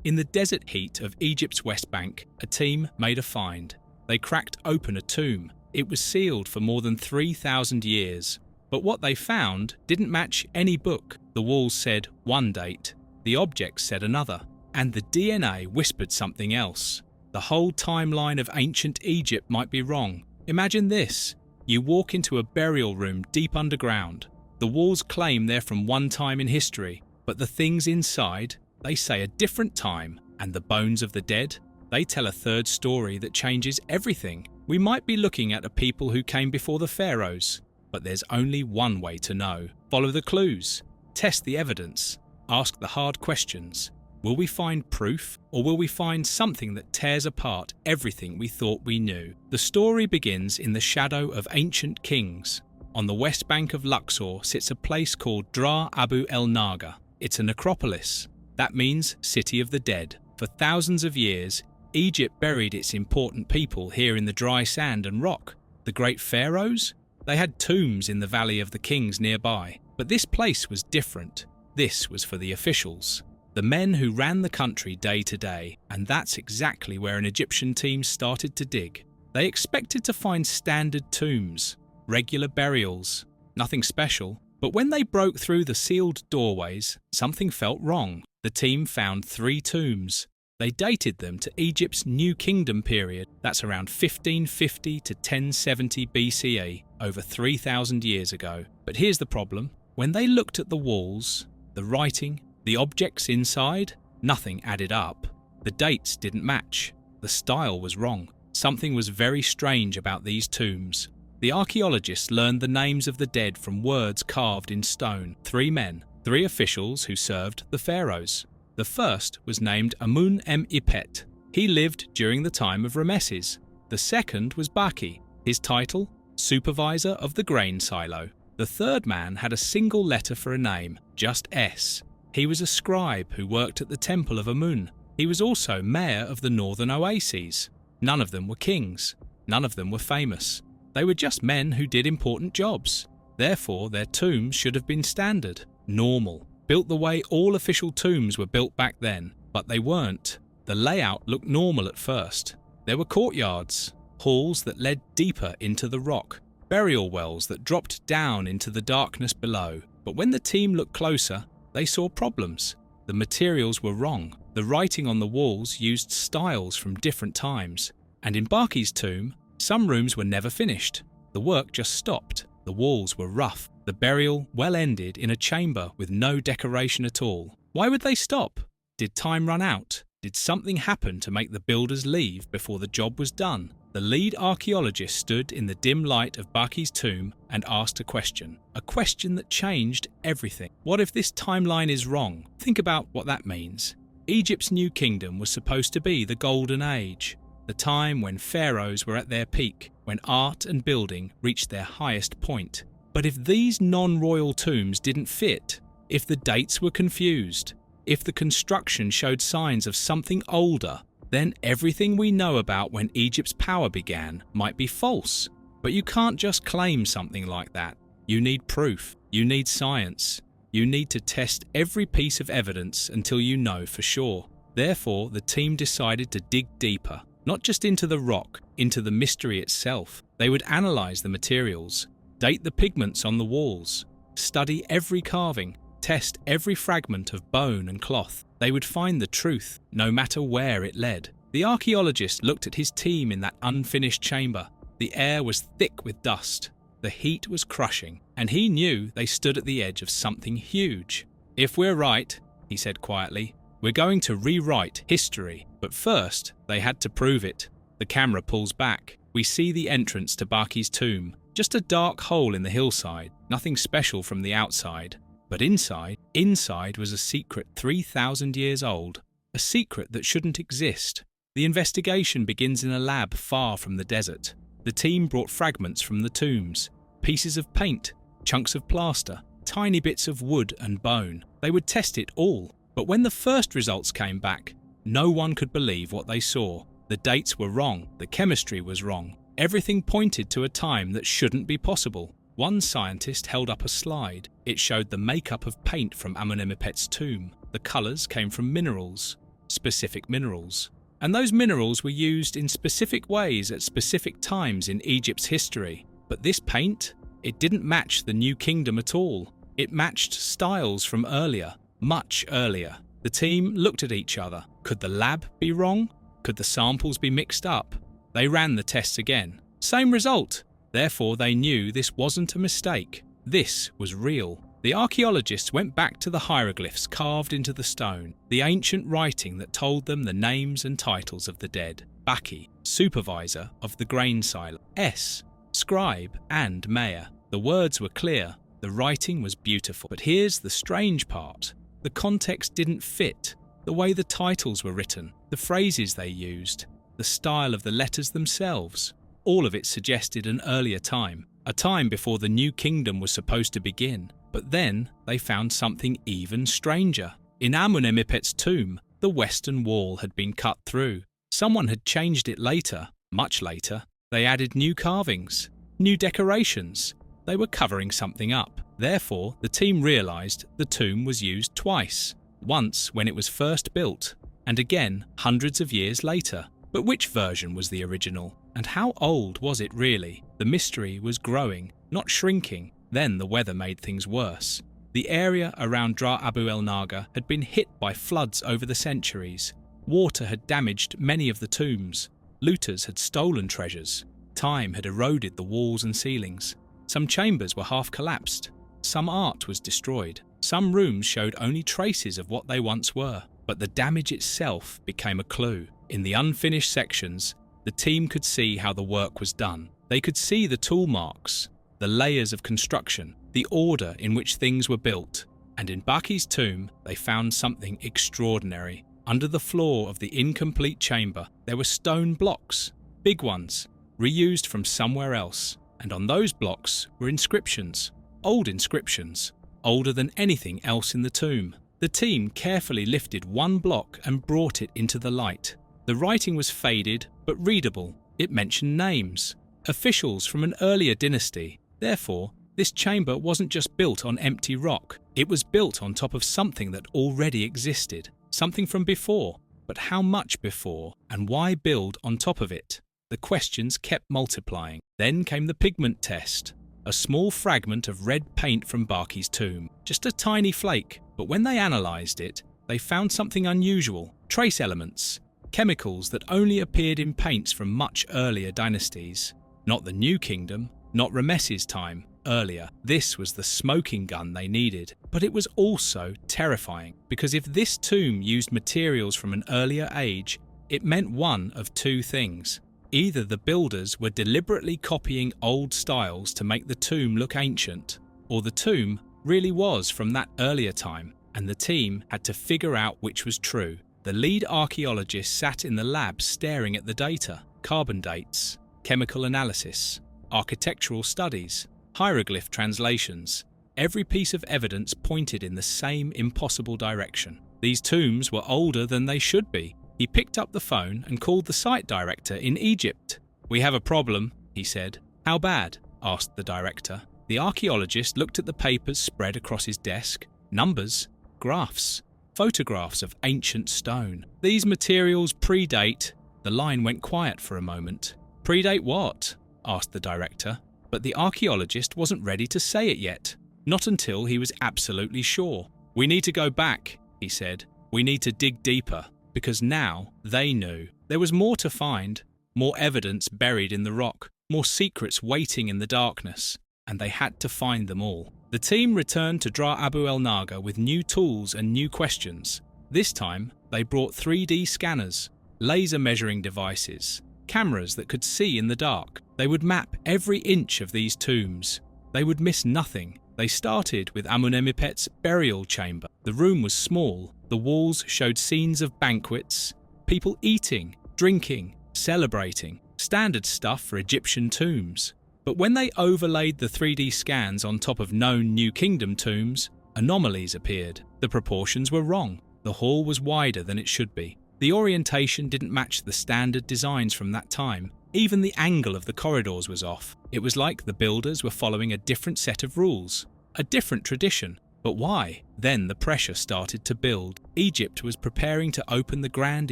In the desert heat of Egypt's West Bank, a team made a find. They cracked open a tomb. It was sealed for more than 3,000 years. But what they found didn't match any book. The walls said one date, the objects said another, and the DNA whispered something else. The whole timeline of ancient Egypt might be wrong. Imagine this. You walk into a burial room deep underground. The walls claim they're from one time in history, but the things inside, they say a different time. And the bones of the dead, they tell a third story that changes everything. We might be looking at a people who came before the Pharaohs, but there's only one way to know. Follow the clues, test the evidence, ask the hard questions. Will we find proof, or will we find something that tears apart everything we thought we knew? The story begins in the shadow of ancient kings. On the west bank of Luxor sits a place called Dra Abu el Naga. It's a necropolis. That means city of the dead. For thousands of years, Egypt buried its important people here in the dry sand and rock. The great pharaohs? They had tombs in the Valley of the Kings nearby. But this place was different. This was for the officials. The men who ran the country day to day, and that's exactly where an Egyptian team started to dig. They expected to find standard tombs, regular burials, nothing special. But when they broke through the sealed doorways, something felt wrong. The team found 3 tombs. They dated them to Egypt's New Kingdom period. That's around 1550 to 1070 BCE, over 3,000 years ago. But here's the problem. When they looked at the walls, the writing, the objects inside, nothing added up. The dates didn't match. The style was wrong. Something was very strange about these tombs. The archaeologists learned the names of the dead from words carved in stone. 3 men, 3 officials who served the pharaohs. The first was named Amun-em-Ipet. He lived during the time of Rameses. The second was Baki. His title, supervisor of the grain silo. The third man had a single letter for a name, just S. He was a scribe who worked at the temple of Amun. He was also mayor of the northern oases. None of them were kings. None of them were famous. They were just men who did important jobs. Therefore, their tombs should have been standard, normal, built the way all official tombs were built back then. But they weren't. The layout looked normal at first. There were courtyards, halls that led deeper into the rock, burial wells that dropped down into the darkness below. But when the team looked closer, they saw problems. The materials were wrong. The writing on the walls used styles from different times. And in Baki's tomb, some rooms were never finished. The work just stopped. The walls were rough. The burial well ended in a chamber with no decoration at all. Why would they stop? Did time run out? Did something happen to make the builders leave before the job was done? The lead archaeologist stood in the dim light of Baki's tomb and asked a question that changed everything. What if this timeline is wrong? Think about what that means. Egypt's New Kingdom was supposed to be the Golden Age, the time when pharaohs were at their peak, when art and building reached their highest point. But if these non-royal tombs didn't fit, if the dates were confused, if the construction showed signs of something older, then everything we know about when Egypt's power began might be false. But you can't just claim something like that. You need proof. You need science. You need to test every piece of evidence until you know for sure. Therefore, the team decided to dig deeper, not just into the rock, into the mystery itself. They would analyze the materials, date the pigments on the walls, study every carving, test every fragment of bone and cloth. They would find the truth, no matter where it led. The archaeologist looked at his team in that unfinished chamber. The air was thick with dust. The heat was crushing, and he knew they stood at the edge of something huge. "If we're right," he said quietly, "we're going to rewrite history." But first, they had to prove it. The camera pulls back. We see the entrance to Baki's tomb. Just a dark hole in the hillside, nothing special from the outside. But inside was a secret 3,000 years old, a secret that shouldn't exist. The investigation begins in a lab far from the desert. The team brought fragments from the tombs, pieces of paint, chunks of plaster, tiny bits of wood and bone. They would test it all. But when the first results came back, no one could believe what they saw. The dates were wrong, the chemistry was wrong. Everything pointed to a time that shouldn't be possible. One scientist held up a slide. It showed the makeup of paint from Amun-em-Ipet's tomb. The colours came from minerals. specific minerals. And those minerals were used in specific ways at specific times in Egypt's history. But this paint, it didn't match the New Kingdom at all. It matched styles from earlier, much earlier. The team looked at each other. Could the lab be wrong? Could the samples be mixed up? They ran the tests again. Same result. Therefore, they knew this wasn't a mistake. This was real. The archaeologists went back to the hieroglyphs carved into the stone, the ancient writing that told them the names and titles of the dead. Baki, supervisor of the grain silo. S, scribe and mayor. The words were clear. The writing was beautiful. But here's the strange part. The context didn't fit. The way the titles were written, the phrases they used, the style of the letters themselves. All of it suggested an earlier time, a time before the New Kingdom was supposed to begin. But then they found something even stranger. In Amenemhet's tomb, the western wall had been cut through. Someone had changed it later, much later. They added new carvings, new decorations. They were covering something up. Therefore, the team realized the tomb was used twice. Once when it was first built, and again hundreds of years later. But which version was the original? And how old was it really? The mystery was growing, not shrinking. Then the weather made things worse. The area around Dra Abu el Naga had been hit by floods over the centuries. Water had damaged many of the tombs. Looters had stolen treasures. Time had eroded the walls and ceilings. Some chambers were half collapsed. Some art was destroyed. Some rooms showed only traces of what they once were. But the damage itself became a clue. In the unfinished sections, the team could see how the work was done. They could see the tool marks, the layers of construction, the order in which things were built. And in Baki's tomb, they found something extraordinary. Under the floor of the incomplete chamber, there were stone blocks, big ones, reused from somewhere else. And on those blocks were inscriptions, old inscriptions, older than anything else in the tomb. The team carefully lifted one block and brought it into the light. The writing was faded but readable. It mentioned names, officials from an earlier dynasty. Therefore, this chamber wasn't just built on empty rock. It was built on top of something that already existed, something from before. But how much before, and why build on top of it? The questions kept multiplying. Then came the pigment test. A small fragment of red paint from Baki's tomb, just a tiny flake. But when they analysed it, they found something unusual. Trace elements, chemicals that only appeared in paints from much earlier dynasties. Not the New Kingdom, not Ramesses' time, earlier. This was the smoking gun they needed. But it was also terrifying, because if this tomb used materials from an earlier age, it meant one of two things. Either the builders were deliberately copying old styles to make the tomb look ancient, or the tomb really was from that earlier time, and the team had to figure out which was true. The lead archaeologist sat in the lab staring at the data, carbon dates, chemical analysis, architectural studies, hieroglyph translations. Every piece of evidence pointed in the same impossible direction. These tombs were older than they should be. He picked up the phone and called the site director in Egypt. "We have a problem," he said. "How bad?" asked the director. The archaeologist looked at the papers spread across his desk. Numbers, graphs, photographs of ancient stone. "These materials predate..." The line went quiet for a moment. "Predate what?" asked the director. But the archaeologist wasn't ready to say it yet. Not until he was absolutely sure. "We need to go back," he said. "We need to dig deeper." Because now they knew. There was more to find, more evidence buried in the rock, more secrets waiting in the darkness, and they had to find them all. The team returned to Dra Abu el Naga with new tools and new questions. This time, they brought 3D scanners, laser measuring devices, cameras that could see in the dark. They would map every inch of these tombs. They would miss nothing. They started with Amenemhet's burial chamber. The room was small. The walls showed scenes of banquets, people eating, drinking, celebrating, standard stuff for Egyptian tombs. But when they overlaid the 3D scans on top of known New Kingdom tombs, anomalies appeared. The proportions were wrong. The hall was wider than it should be. The orientation didn't match the standard designs from that time. Even the angle of the corridors was off. It was like the builders were following a different set of rules, a different tradition. But why? Then the pressure started to build. Egypt was preparing to open the Grand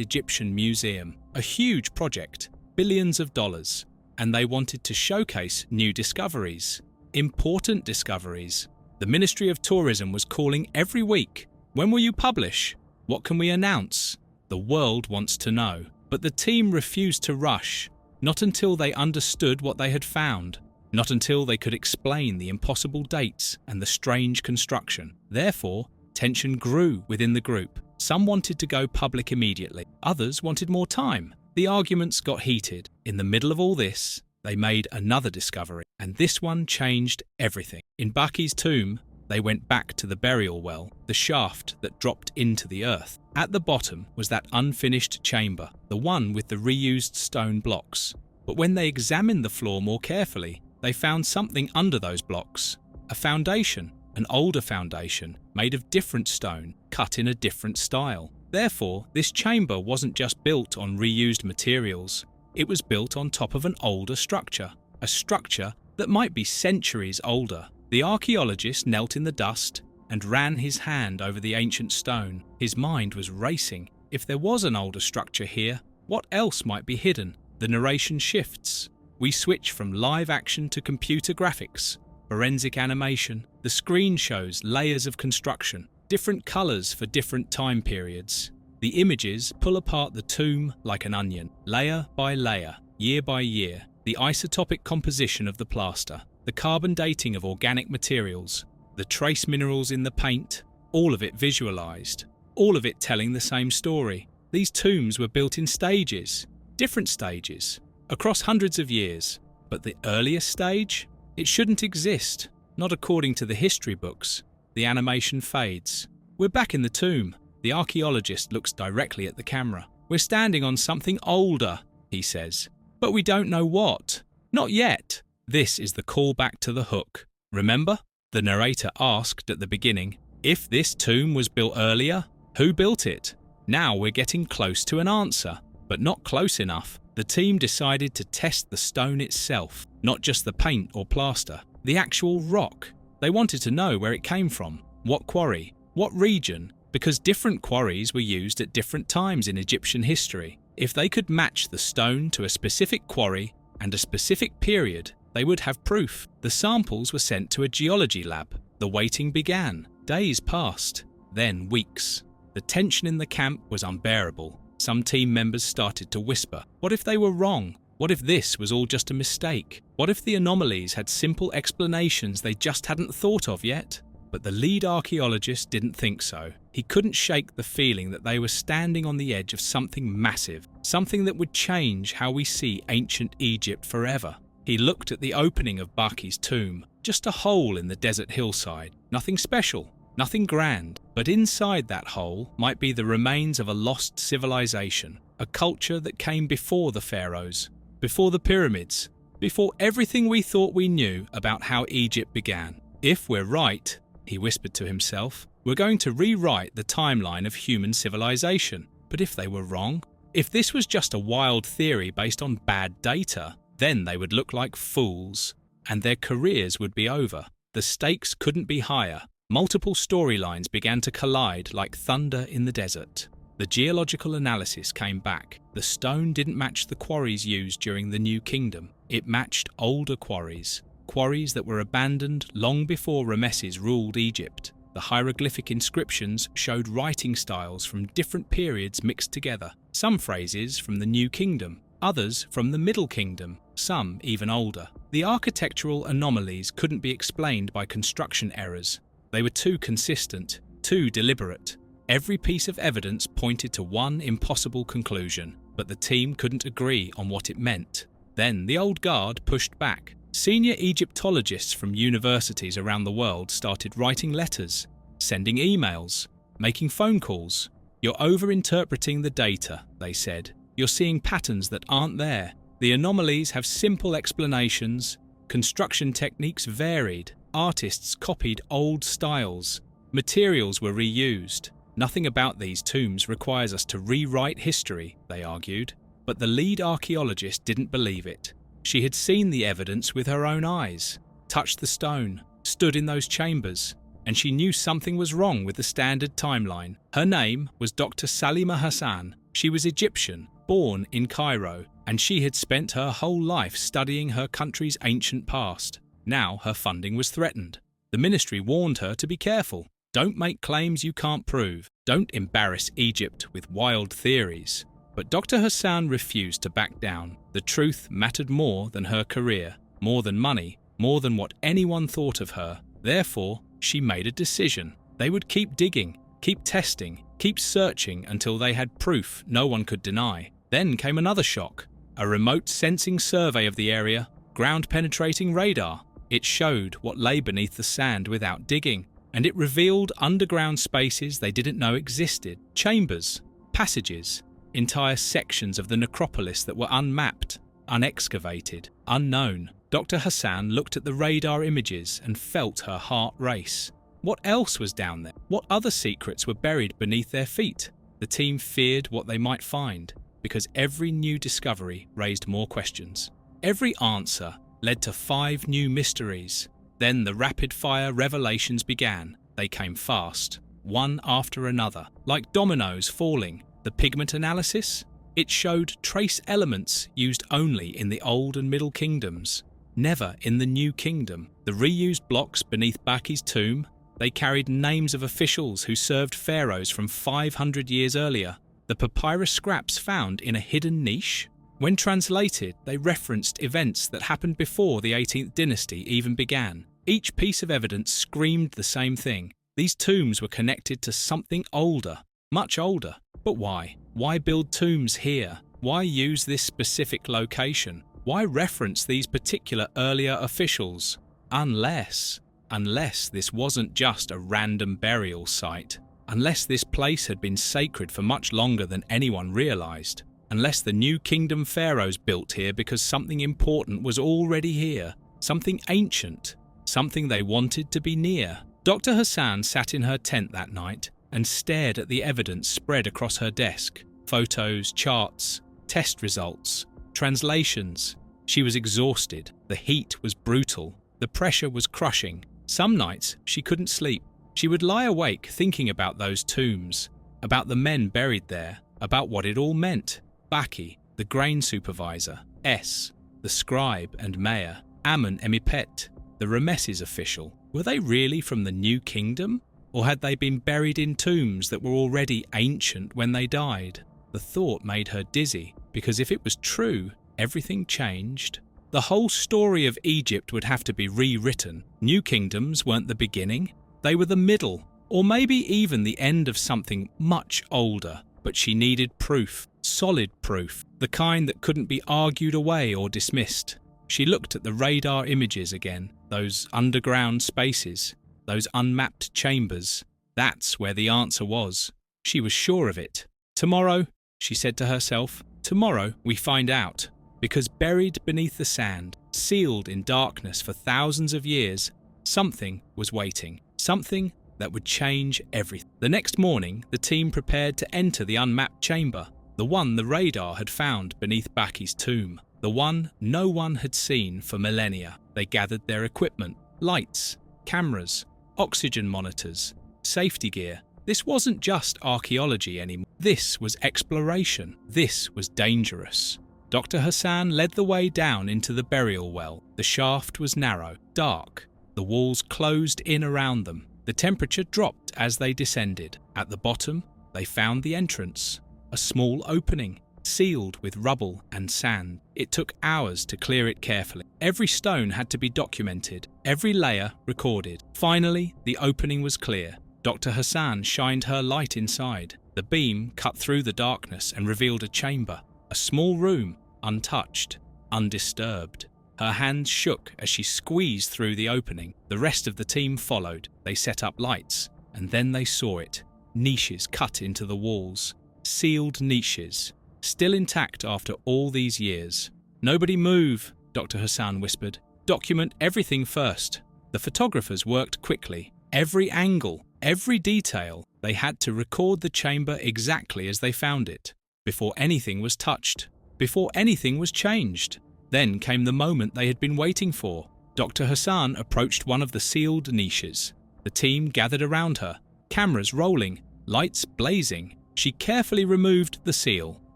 Egyptian Museum, a huge project, billions of dollars, and they wanted to showcase new discoveries, important discoveries. The Ministry of Tourism was calling every week. When will you publish? What can we announce? The world wants to know. But the team refused to rush, not until they understood what they had found, not until they could explain the impossible dates and the strange construction. Therefore, tension grew within the group. Some wanted to go public immediately. Others wanted more time. The arguments got heated. In the middle of all this, they made another discovery, and this one changed everything. In Baki's tomb, they went back to the burial well, the shaft that dropped into the earth. At the bottom was that unfinished chamber, the one with the reused stone blocks. But when they examined the floor more carefully, they found something under those blocks. A foundation, an older foundation, made of different stone, cut in a different style. Therefore, this chamber wasn't just built on reused materials. It was built on top of an older structure, a structure that might be centuries older. The archaeologist knelt in the dust and ran his hand over the ancient stone. His mind was racing. If there was an older structure here, what else might be hidden? The narration shifts. We switch from live action to computer graphics, forensic animation. The screen shows layers of construction, different colors for different time periods. The images pull apart the tomb like an onion, layer by layer, year by year. The isotopic composition of the plaster, the carbon dating of organic materials, the trace minerals in the paint, all of it visualized, all of it telling the same story. These tombs were built in stages, different stages, across hundreds of years. But the earliest stage? It shouldn't exist, not according to the history books. The animation fades. We're back in the tomb. The archaeologist looks directly at the camera. We're standing on something older, he says. But we don't know what. Not yet. This is the callback to the hook. Remember? The narrator asked at the beginning, if this tomb was built earlier, who built it? Now we're getting close to an answer, but not close enough. The team decided to test the stone itself, not just the paint or plaster, the actual rock. They wanted to know where it came from, what quarry, what region, because different quarries were used at different times in Egyptian history. If they could match the stone to a specific quarry and a specific period, they would have proof. The samples were sent to a geology lab. The waiting began. Days passed, then weeks. The tension in the camp was unbearable. Some team members started to whisper, what if they were wrong? What if this was all just a mistake? What if the anomalies had simple explanations they just hadn't thought of yet? But the lead archaeologist didn't think so. He couldn't shake the feeling that they were standing on the edge of something massive, something that would change how we see ancient Egypt forever. He looked at the opening of Baki's tomb, just a hole in the desert hillside. Nothing special, nothing grand, but inside that hole might be the remains of a lost civilization, a culture that came before the Pharaohs, before the pyramids, before everything we thought we knew about how Egypt began. If we're right, he whispered to himself, we're going to rewrite the timeline of human civilization. But if they were wrong, if this was just a wild theory based on bad data, then they would look like fools, and their careers would be over. The stakes couldn't be higher. Multiple storylines began to collide like thunder in the desert. The geological analysis came back. The stone didn't match the quarries used during the New Kingdom. It matched older quarries, quarries that were abandoned long before Ramesses ruled Egypt. The hieroglyphic inscriptions showed writing styles from different periods mixed together. Some phrases from the New Kingdom, others from the Middle Kingdom, some even older. The architectural anomalies couldn't be explained by construction errors. They were too consistent, too deliberate. Every piece of evidence pointed to one impossible conclusion, but the team couldn't agree on what it meant. Then the old guard pushed back. Senior Egyptologists from universities around the world started writing letters, sending emails, making phone calls. You're overinterpreting the data, they said. You're seeing patterns that aren't there. The anomalies have simple explanations. Construction techniques varied. Artists copied old styles. Materials were reused. Nothing about these tombs requires us to rewrite history, they argued. But the lead archaeologist didn't believe it. She had seen the evidence with her own eyes, touched the stone, stood in those chambers, and she knew something was wrong with the standard timeline. Her name was Dr. Salima Hassan. She was Egyptian, born in Cairo, and she had spent her whole life studying her country's ancient past. Now her funding was threatened. The ministry warned her to be careful. Don't make claims you can't prove. Don't embarrass Egypt with wild theories. But Dr. Hassan refused to back down. The truth mattered more than her career, more than money, more than what anyone thought of her. Therefore, she made a decision. They would keep digging, keep testing, keep searching until they had proof no one could deny. Then came another shock. A remote sensing survey of the area, ground-penetrating radar. It showed what lay beneath the sand without digging, and it revealed underground spaces they didn't know existed, chambers, passages, entire sections of the necropolis that were unmapped, unexcavated, unknown. Dr. Hassan looked at the radar images and felt her heart race. What else was down there? What other secrets were buried beneath their feet? The team feared what they might find, because every new discovery raised more questions. Every answer led to 5 new mysteries. Then the rapid-fire revelations began. They came fast, one after another, like dominoes falling. The pigment analysis? It showed trace elements used only in the Old and Middle Kingdoms, never in the New Kingdom. The reused blocks beneath Baki's tomb, they carried names of officials who served pharaohs from 500 years earlier. The papyrus scraps found in a hidden niche? When translated, they referenced events that happened before the 18th dynasty even began. Each piece of evidence screamed the same thing. These tombs were connected to something older, much older. But why? Why build tombs here? Why use this specific location? Why reference these particular earlier officials? Unless this wasn't just a random burial site. Unless this place had been sacred for much longer than anyone realized. Unless the New Kingdom pharaohs built here because something important was already here. Something ancient. Something they wanted to be near. Dr. Hassan sat in her tent that night and stared at the evidence spread across her desk. Photos, charts, test results, translations. She was exhausted. The heat was brutal. The pressure was crushing. Some nights she couldn't sleep. She would lie awake thinking about those tombs, about the men buried there, about what it all meant. Baki, the grain supervisor, S, the scribe and mayor, Ammon Emipet, the Ramesses official. Were they really from the New Kingdom? Or had they been buried in tombs that were already ancient when they died? The thought made her dizzy, because if it was true, everything changed. The whole story of Egypt would have to be rewritten. New kingdoms weren't the beginning, they were the middle, or maybe even the end of something much older. But she needed proof, solid proof, the kind that couldn't be argued away or dismissed. She looked at the radar images again, those underground spaces, those unmapped chambers. That's where the answer was. She was sure of it. Tomorrow, she said to herself, tomorrow we find out. Because buried beneath the sand, sealed in darkness for thousands of years, something was waiting. Something that would change everything. The next morning, the team prepared to enter the unmapped chamber, the one the radar had found beneath Baki's tomb, the one no one had seen for millennia. They gathered their equipment, lights, cameras, oxygen monitors, safety gear. This wasn't just archaeology anymore. This was exploration. This was dangerous. Dr. Hassan led the way down into the burial well. The shaft was narrow, dark. The walls closed in around them. The temperature dropped as they descended. At the bottom, they found the entrance, a small opening, sealed with rubble and sand. It took hours to clear it carefully. Every stone had to be documented, every layer recorded. Finally, the opening was clear. Dr. Hassan shined her light inside. The beam cut through the darkness and revealed a chamber, a small room, untouched, undisturbed. Her hands shook as she squeezed through the opening. The rest of the team followed. They set up lights, and then they saw it. Niches cut into the walls. Sealed niches, still intact after all these years. "Nobody move," Dr. Hassan whispered. "Document everything first." The photographers worked quickly. Every angle, every detail. They had to record the chamber exactly as they found it, before anything was touched, before anything was changed. Then came the moment they had been waiting for. Dr. Hassan approached one of the sealed niches. The team gathered around her, cameras rolling, lights blazing. She carefully removed the seal.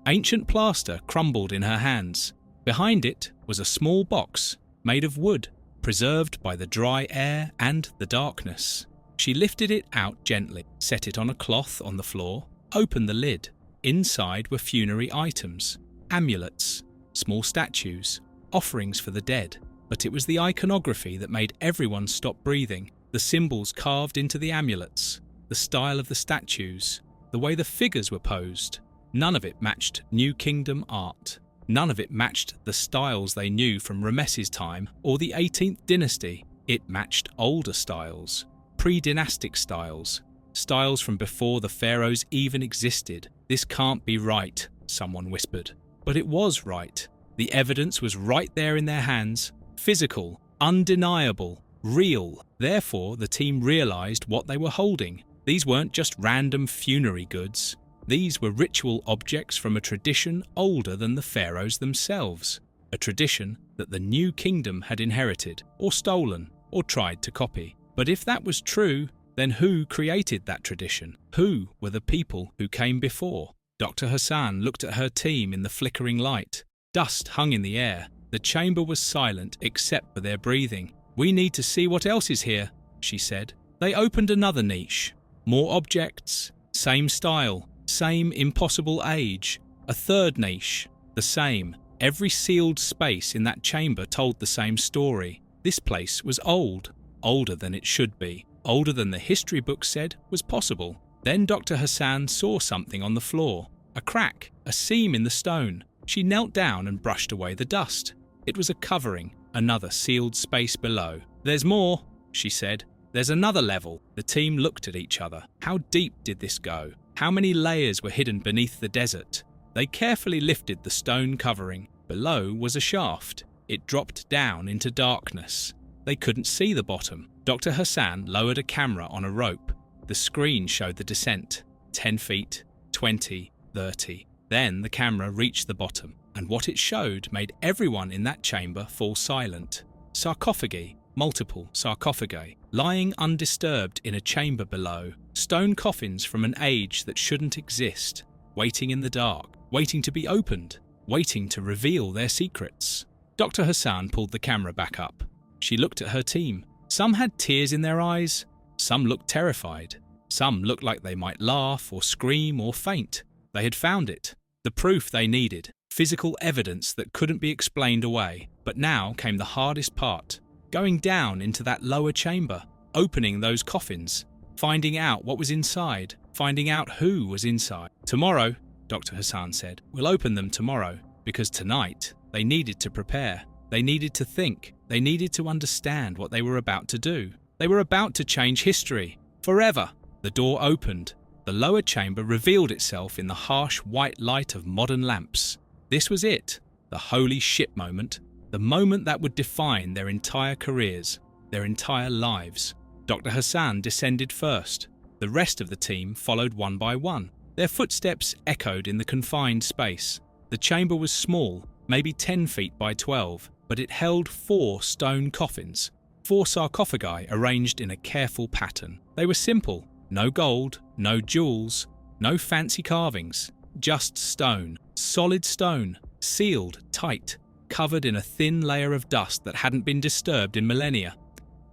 Ancient plaster crumbled in her hands. Behind it was a small box made of wood, preserved by the dry air and the darkness. She lifted it out gently, set it on a cloth on the floor, opened the lid. Inside were funerary items, amulets, small statues, offerings for the dead. But it was the iconography that made everyone stop breathing. The symbols carved into the amulets, the style of the statues, the way the figures were posed. None of it matched New Kingdom art. None of it matched the styles they knew from Ramesses' time or the 18th dynasty. It matched older styles, pre-dynastic styles, styles from before the pharaohs even existed. "This can't be right," someone whispered. But it was right. The evidence was right there in their hands, physical, undeniable, real. Therefore, the team realized what they were holding. These weren't just random funerary goods. These were ritual objects from a tradition older than the pharaohs themselves, a tradition that the New Kingdom had inherited, or stolen, or tried to copy. But if that was true, then who created that tradition? Who were the people who came before? Dr. Hassan looked at her team in the flickering light. Dust hung in the air. The chamber was silent except for their breathing. "We need to see what else is here," she said. They opened another niche. More objects, same style, same impossible age. A third niche, the same. Every sealed space in that chamber told the same story. This place was old, older than it should be, older than the history book said was possible. Then Dr. Hassan saw something on the floor, a crack, a seam in the stone. She knelt down and brushed away the dust. It was a covering, another sealed space below. "There's more," she said. "There's another level." The team looked at each other. How deep did this go? How many layers were hidden beneath the desert? They carefully lifted the stone covering. Below was a shaft. It dropped down into darkness. They couldn't see the bottom. Dr. Hassan lowered a camera on a rope. The screen showed the descent. 10 feet, 20, 30. Then the camera reached the bottom, and what it showed made everyone in that chamber fall silent. Sarcophagi, multiple sarcophagi, lying undisturbed in a chamber below. Stone coffins from an age that shouldn't exist, waiting in the dark, waiting to be opened, waiting to reveal their secrets. Dr. Hassan pulled the camera back up. She looked at her team. Some had tears in their eyes. Some looked terrified. Some looked like they might laugh or scream or faint. They had found it. The proof they needed. Physical evidence that couldn't be explained away. But now came the hardest part. Going down into that lower chamber. Opening those coffins. Finding out what was inside. Finding out who was inside. "Tomorrow," Dr. Hassan said, "we'll open them tomorrow. Because tonight, they needed to prepare. They needed to think. They needed to understand what they were about to do. They were about to change history. Forever." The door opened. The lower chamber revealed itself in the harsh white light of modern lamps. This was it. The holy shit moment. The moment that would define their entire careers. Their entire lives. Dr. Hassan descended first. The rest of the team followed one by one. Their footsteps echoed in the confined space. The chamber was small, maybe 10 feet by 12, but it held 4 stone coffins. 4 sarcophagi arranged in a careful pattern. They were simple. No gold, no jewels, no fancy carvings. Just stone. Solid stone. Sealed tight. Covered in a thin layer of dust that hadn't been disturbed in millennia.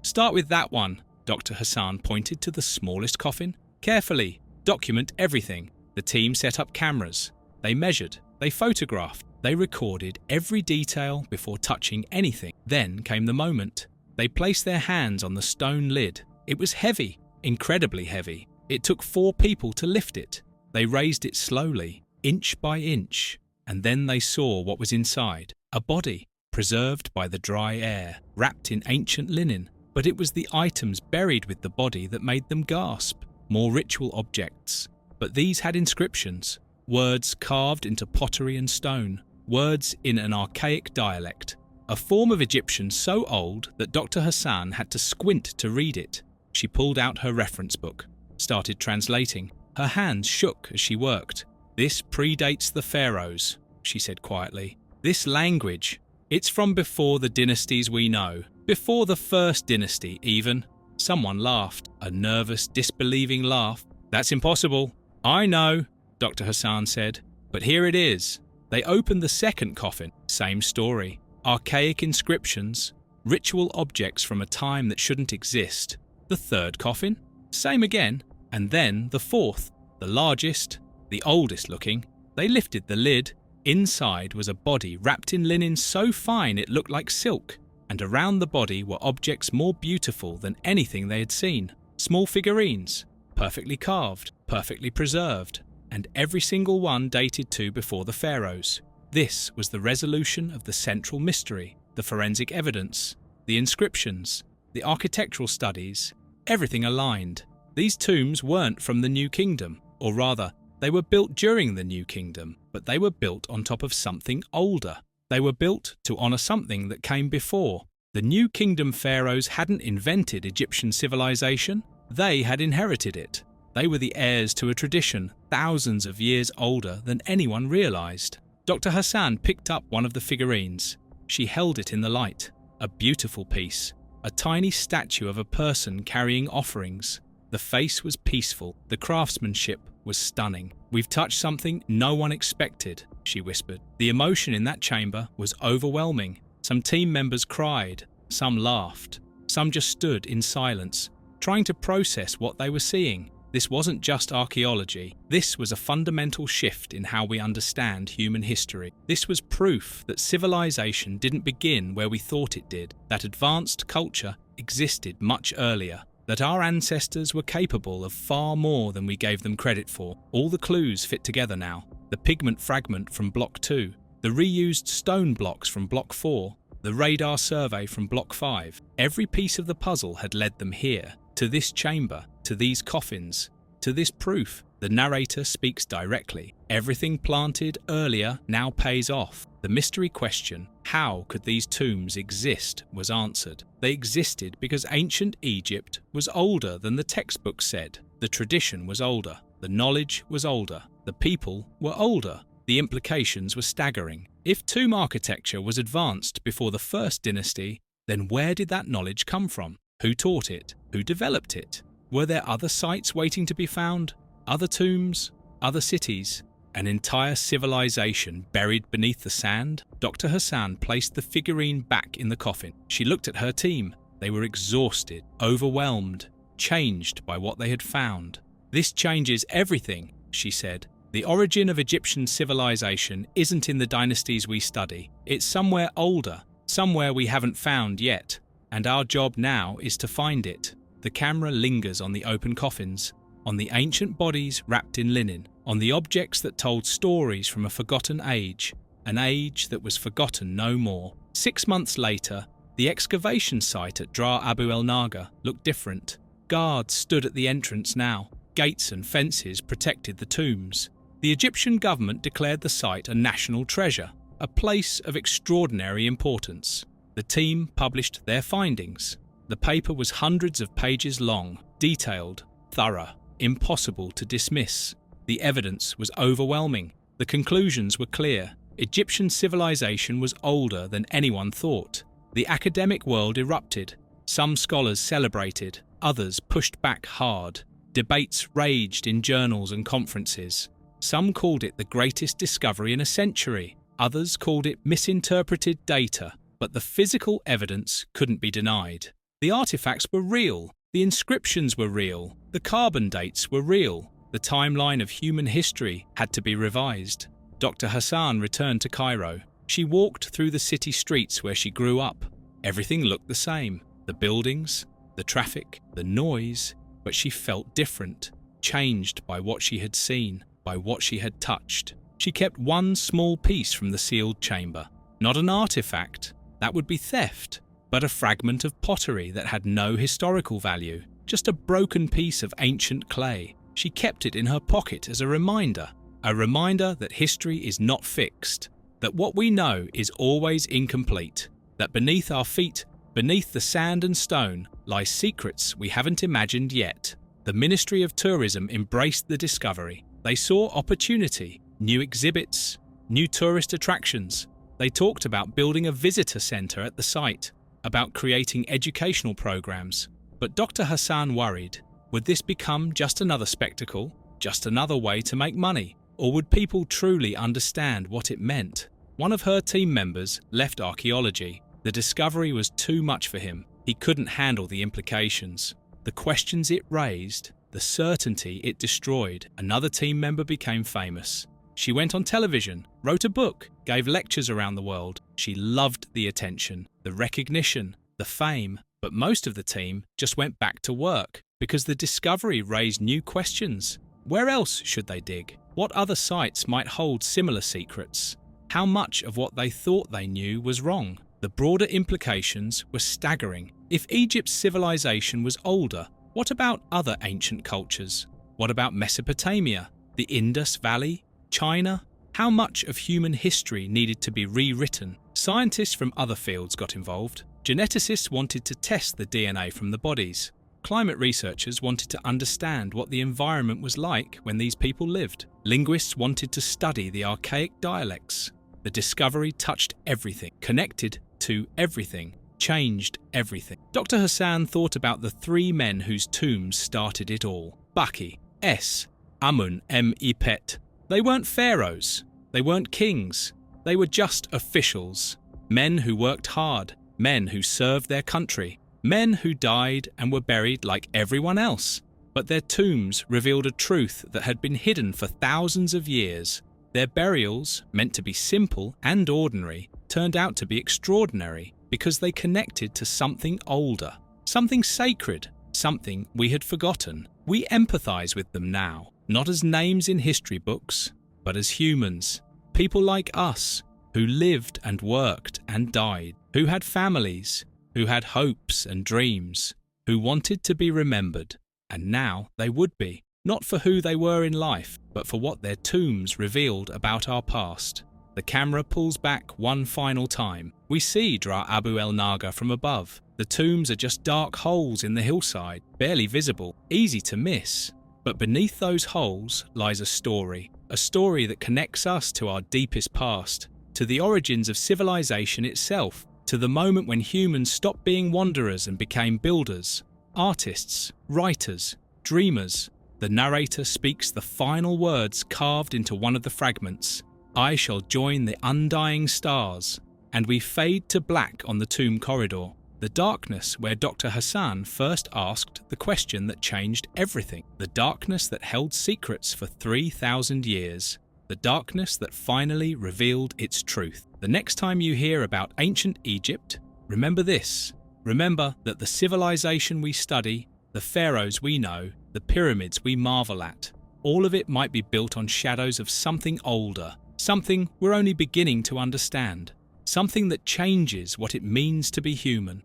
"Start with that one." Dr. Hassan pointed to the smallest coffin. "Carefully. Document everything." The team set up cameras. They measured. They photographed. They recorded every detail before touching anything. Then came the moment. They placed their hands on the stone lid. It was heavy, incredibly heavy. It took 4 people to lift it. They raised it slowly, inch by inch, and then they saw what was inside. A body, preserved by the dry air, wrapped in ancient linen. But it was the items buried with the body that made them gasp. More ritual objects. But these had inscriptions. Words carved into pottery and stone. Words in an archaic dialect. A form of Egyptian so old that Dr. Hassan had to squint to read it. She pulled out her reference book, started translating. Her hands shook as she worked. "This predates the Pharaohs," she said quietly. "This language, it's from before the dynasties we know. Before the first dynasty, even. Someone laughed, a nervous, disbelieving laugh. "That's impossible." "I know," Dr. Hassan said, "but here it is." They opened the second coffin. Same story. Archaic inscriptions, ritual objects from a time that shouldn't exist. The third coffin? Same again. And then the fourth, the largest, the oldest looking. They lifted the lid. Inside was a body wrapped in linen so fine it looked like silk, and around the body were objects more beautiful than anything they had seen. Small figurines, perfectly carved, perfectly preserved, and every single one dated to before the Pharaohs. This was the resolution of the central mystery, the forensic evidence, the inscriptions, the architectural studies, everything aligned. These tombs weren't from the New Kingdom, or rather, they were built during the New Kingdom, but they were built on top of something older. They were built to honor something that came before. The New Kingdom pharaohs hadn't invented Egyptian civilization, they had inherited it. They were the heirs to a tradition thousands of years older than anyone realized. Dr. Hassan picked up one of the figurines. She held it in the light. A beautiful piece. A tiny statue of a person carrying offerings. The face was peaceful. The craftsmanship was stunning. "We've touched something no one expected," she whispered. The emotion in that chamber was overwhelming. Some team members cried. Some laughed. Some just stood in silence, trying to process what they were seeing. This wasn't just archaeology. This was a fundamental shift in how we understand human history. This was proof that civilization didn't begin where we thought it did, that advanced culture existed much earlier, that our ancestors were capable of far more than we gave them credit for. All the clues fit together now. The pigment fragment from Block 2, the reused stone blocks from Block 4, the radar survey from Block 5. Every piece of the puzzle had led them here, to this chamber, to these coffins, to this proof. The narrator speaks directly. Everything planted earlier now pays off. The mystery question, how could these tombs exist, was answered. They existed because ancient Egypt was older than the textbook said. The tradition was older. The knowledge was older. The people were older. The implications were staggering. If tomb architecture was advanced before the first dynasty, then where did that knowledge come from? Who taught it? Who developed it? Were there other sites waiting to be found? Other tombs? Other cities? An entire civilization buried beneath the sand? Dr. Hassan placed the figurine back in the coffin. She looked at her team. They were exhausted, overwhelmed, changed by what they had found. "This changes everything," she said. "The origin of Egyptian civilization isn't in the dynasties we study. It's somewhere older, somewhere we haven't found yet. And our job now is to find it." The camera lingers on the open coffins, on the ancient bodies wrapped in linen, on the objects that told stories from a forgotten age, an age that was forgotten no more. 6 months later, the excavation site at Dra Abu El Naga looked different. Guards stood at the entrance now. Gates and fences protected the tombs. The Egyptian government declared the site a national treasure, a place of extraordinary importance. The team published their findings. The paper was hundreds of pages long, detailed, thorough, impossible to dismiss. The evidence was overwhelming. The conclusions were clear. Egyptian civilization was older than anyone thought. The academic world erupted. Some scholars celebrated, others pushed back hard. Debates raged in journals and conferences. Some called it the greatest discovery in a century. Others called it misinterpreted data. But the physical evidence couldn't be denied. The artifacts were real. The inscriptions were real. The carbon dates were real. The timeline of human history had to be revised. Dr. Hassan returned to Cairo. She walked through the city streets where she grew up. Everything looked the same. The buildings, the traffic, the noise. But she felt different, changed by what she had seen, by what she had touched. She kept one small piece from the sealed chamber. Not an artifact. That would be theft, but a fragment of pottery that had no historical value, just a broken piece of ancient clay. She kept it in her pocket as a reminder that history is not fixed, that what we know is always incomplete, that beneath our feet, beneath the sand and stone, lie secrets we haven't imagined yet. The Ministry of Tourism embraced the discovery. They saw opportunity, new exhibits, new tourist attractions. They talked about building a visitor centre at the site, about creating educational programs. But Dr. Hassan worried. Would this become just another spectacle, just another way to make money? Or would people truly understand what it meant? One of her team members left archaeology. The discovery was too much for him. He couldn't handle the implications, the questions it raised, the certainty it destroyed. Another team member became famous. She went on television, wrote a book, gave lectures around the world. She loved the attention, the recognition, the fame. But most of the team just went back to work because the discovery raised new questions. Where else should they dig? What other sites might hold similar secrets? How much of what they thought they knew was wrong? The broader implications were staggering. If Egypt's civilization was older, what about other ancient cultures? What about Mesopotamia, the Indus Valley, China? How much of human history needed to be rewritten? Scientists from other fields got involved. Geneticists wanted to test the DNA from the bodies. Climate researchers wanted to understand what the environment was like when these people lived. Linguists wanted to study the archaic dialects. The discovery touched everything, connected to everything, changed everything. Dr. Hassan thought about the three men whose tombs started it all. Baki, S, Amun, M, Ipet. They weren't pharaohs. They weren't kings. They were just officials. Men who worked hard. Men who served their country. Men who died and were buried like everyone else. But their tombs revealed a truth that had been hidden for thousands of years. Their burials, meant to be simple and ordinary, turned out to be extraordinary because they connected to something older, something sacred, something we had forgotten. We empathize with them now, not as names in history books, but as humans, people like us, who lived and worked and died, who had families, who had hopes and dreams, who wanted to be remembered. And now they would be, not for who they were in life, but for what their tombs revealed about our past. The camera pulls back one final time. We see Dra Abu el Naga from above. The tombs are just dark holes in the hillside, barely visible, easy to miss. But beneath those holes lies a story that connects us to our deepest past, to the origins of civilization itself, to the moment when humans stopped being wanderers and became builders, artists, writers, dreamers. The narrator speaks the final words carved into one of the fragments. I shall join the undying stars, and we fade to black on the tomb corridor, the darkness where Dr. Hassan first asked the question that changed everything, the darkness that held secrets for 3,000 years, the darkness that finally revealed its truth. The next time you hear about ancient Egypt, remember this. Remember that the civilization we study, the pharaohs we know, the pyramids we marvel at, all of it might be built on shadows of something older, something we're only beginning to understand, something that changes what it means to be human.